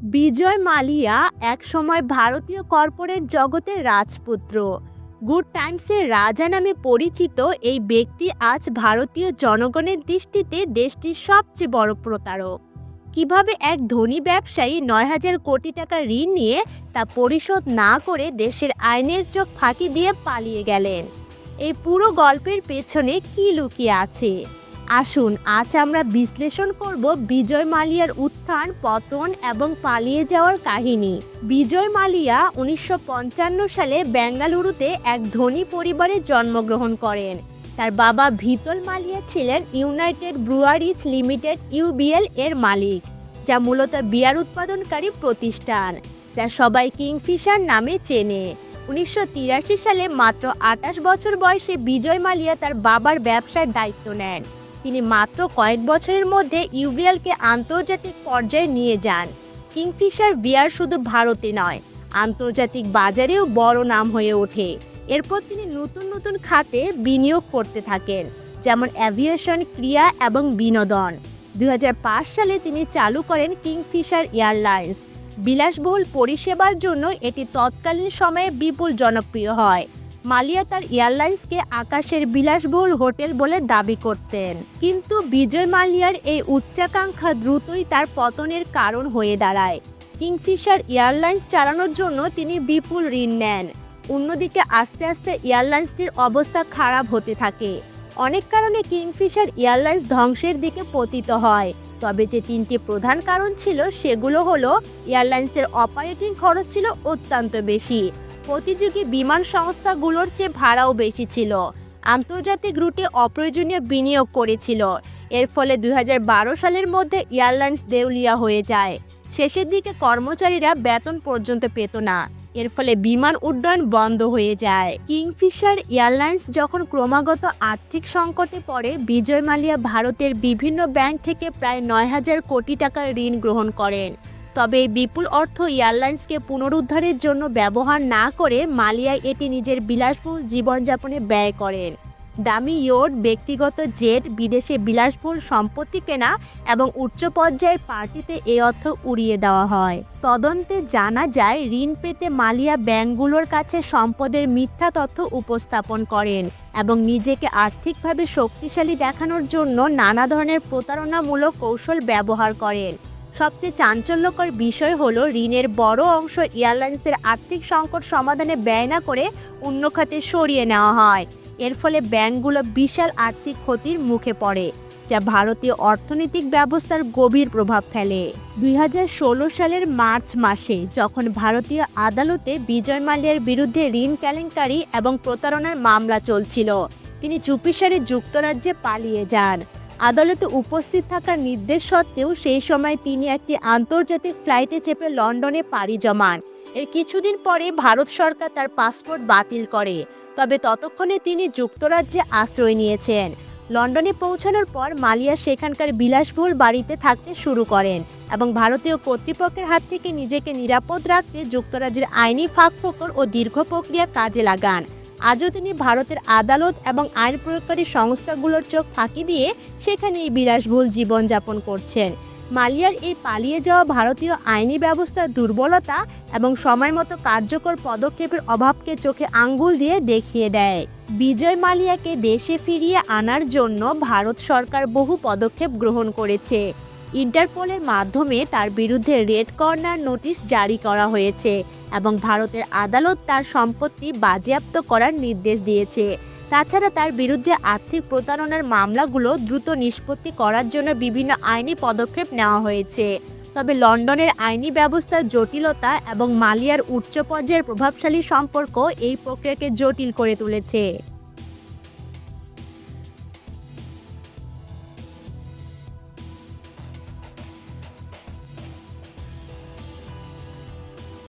বিজয় মালিয়া একসময় ভারতীয় কর্পোরেট জগতের রাজপুত্র। গুড টাইমসের রাজা নামে পরিচিত এই ব্যক্তি আজ ভারতীয় জনগণের দৃষ্টিতে দেশটির সবচেয়ে বড় প্রতারক। কিভাবে এক ধনী ব্যবসায়ী ৯,০০০ কোটি টাকা ঋণ নিয়ে তা পরিশোধ না করে দেশের আইনের চোখ ফাঁকি দিয়ে পালিয়ে গেলেন, এই পুরো গল্পের পেছনে কি লুকিয়ে আছে? আসুন আজ আমরা বিশ্লেষণ করব বিজয় মালিয়ার উত্থান, পতন এবং পালিয়ে যাওয়ার কাহিনী। বিজয় মালিয়া ১৯৫৫ সালে বেঙ্গালুরুতে এক ধনী পরিবারে জন্মগ্রহণ করেন। তার বাবা ভিতল মালিয়া ছিলেন ইউনাইটেড ব্রুয়ারিজ লিমিটেড (ইউবিএল) এর মালিক, যা মূলত বিয়ার উৎপাদনকারী প্রতিষ্ঠান, যা সবাই কিংফিশার নামে চেনে। ১৯৮৩ সালে মাত্র ২৮ বছর বয়সে বিজয় মালিয়া তার বাবার ব্যবসায় দায়িত্ব নেন। তিনি মাত্র কয়েক বছরের মধ্যে ইউবিএলকে আন্তর্জাতিক পর্যায়ে নিয়ে যান। কিংফিশার বিয়ার শুধু ভারতে নয়, আন্তর্জাতিক বাজারেও বড় নাম হয়ে ওঠে। এরপর তিনি নতুন নতুন খাতে বিনিয়োগ করতে থাকেন, যেমন অ্যাভিয়েশন, ক্রীড়া এবং বিনোদন। ২০০৫ সালে তিনি চালু করেন কিংফিশার এয়ারলাইন্স। বিলাসবহুল পরিষেবার জন্য এটি তৎকালীন সময়ে বিপুল জনপ্রিয় হয়। মালিয়া তার এয়ারলাইন্সকে আকাশের বিলাসবহুল হোটেল বলে দাবি করতেন। কিন্তু বিজয় মালিয়ার এই উচ্চাকাঙ্ক্ষা দ্রুতই তার পতনের কারণ হয়ে দাঁড়ায়। কিংফিশার এয়ারলাইন্স চালানোর জন্য তিনি বিপুল ঋণ নেন। অন্যদিকে আস্তে আস্তে এয়ারলাইন্সটির অবস্থা খারাপ হতে থাকে। অনেক কারণে কিংফিশার এয়ারলাইন্স ধ্বংসের দিকে পতিত হয়। তবে যে তিনটি প্রধান কারণ ছিল সেগুলো হলো: এয়ারলাইন্সের অপারেটিং খরচ ছিল অত্যন্ত বেশি, প্রতিযোগী বিমান সংস্থাগুলোর চেয়ে ভাড়াও বেশি ছিল, আন্তর্জাতিক রুটে অপ্রয়োজনীয় বিনিয়োগ করেছিল। এর ফলে ২০১২ সালের মধ্যে এয়ারলাইন্স দেউলিয়া হয়ে যায়। শেষের দিকে কর্মচারীরা বেতন পর্যন্ত পেত না। এর ফলে বিমান উড্ডয়ন বন্ধ হয়ে যায়। কিংফিশার এয়ারলাইন্স যখন ক্রমাগত আর্থিক সংকটে পড়ে, বিজয় মালিয়া ভারতের বিভিন্ন ব্যাংক থেকে প্রায় ৯,০০০ কোটি টাকার ঋণ গ্রহণ করেন। তবে এই বিপুল অর্থ এয়ারলাইন্সকে পুনরুদ্ধারের জন্য ব্যবহার না করে মালিয়া এটি নিজের বিলাসবহুল জীবনযাপনে ব্যয় করেন। দামি ইয়ট, ব্যক্তিগত জেট, বিদেশে বিলাসবহুল সম্পত্তি কেনা এবং উচ্চ পর্যায়ের পার্টিতে এই অর্থ উড়িয়ে দেওয়া হয়। তদন্তে জানা যায়, ঋণ পেতে মালিয়া ব্যাংকগুলোর কাছে সম্পদের মিথ্যা তথ্য উপস্থাপন করেন এবং নিজেকে আর্থিকভাবে শক্তিশালী দেখানোর জন্য নানা ধরনের প্রতারণামূলক কৌশল ব্যবহার করেন। সবচেয়ে চাঞ্চল্যকর বিষয় হলো, ঋণের বড় অংশ এয়ারলাইন্সের আর্থিক সংকট সমাধানে ব্যয় না করে অন্য খাতে সরিয়ে নেওয়া হয়। এর ফলে ব্যাংকগুলো বিশাল আর্থিক ক্ষতির মুখে পড়ে, যা ভারতীয় অর্থনৈতিক ব্যবস্থার গভীর প্রভাব ফেলে। ২০১৬ সালের মার্চ মাসে যখন ভারতীয় আদালতে বিজয় মালিয়ার বিরুদ্ধে ঋণ কেলেঙ্কারি এবং প্রতারণার মামলা চলছিল, তিনি চুপিসারে যুক্তরাজ্যে পালিয়ে যান। আদালতে উপস্থিত থাকার নির্দেশ সত্ত্বেও সেই সময় তিনি একটি আন্তর্জাতিক ফ্লাইটে চেপে লন্ডনে পাড়ি জমান। এর কিছুদিন পরে ভারত সরকার তার পাসপোর্ট বাতিল করে। তবে ততক্ষণে তিনি যুক্তরাজ্যে আশ্রয় নিয়েছেন। লন্ডনে পৌঁছানোর পর মালিয়া সেখানকার বিলাসবহুল বাড়িতে থাকতে শুরু করেন এবং ভারতীয় কর্তৃপক্ষের হাত থেকে নিজেকে নিরাপদ রাখতে যুক্তরাজ্যের আইনি ফাঁকফোকর ও দীর্ঘ প্রক্রিয়া কাজে লাগান। আজও তিনি ভারতের আদালত এবং আইন প্রয়োগকারী সংস্থাগুলোর চোখ ফাঁকি দিয়ে সেখানেই বিলাসবহুল জীবনযাপন করছেন। মালিয়ার এই পালিয়ে যাওয়া ভারতীয় আইনি ব্যবস্থার দুর্বলতা এবং সময়মতো কার্যকর পদক্ষেপের অভাবকে চোখে আঙ্গুল দিয়ে দেখিয়ে দেয়। বিজয় মালিয়াকে দেশে ফিরিয়ে আনার জন্য ভারত সরকার বহু পদক্ষেপ গ্রহণ করেছে। ইন্টারপোলের মাধ্যমে তার বিরুদ্ধে রেড কর্নার নোটিশ জারি করা হয়েছে এবং ভারতের আদালত তার সম্পত্তি বাজেয়াপ্ত করার নির্দেশ দিয়েছে। তাছাড়া তার বিরুদ্ধে আর্থিক প্রতারণার মামলাগুলো দ্রুত নিষ্পত্তি করার জন্য বিভিন্ন আইনি পদক্ষেপ নেওয়া হয়েছে। তবে লন্ডনের আইনি ব্যবস্থার জটিলতা এবং মালিয়ার উচ্চ পর্যায়ের প্রভাবশালী সম্পর্ক এই প্রক্রিয়াকে জটিল করে তুলেছে।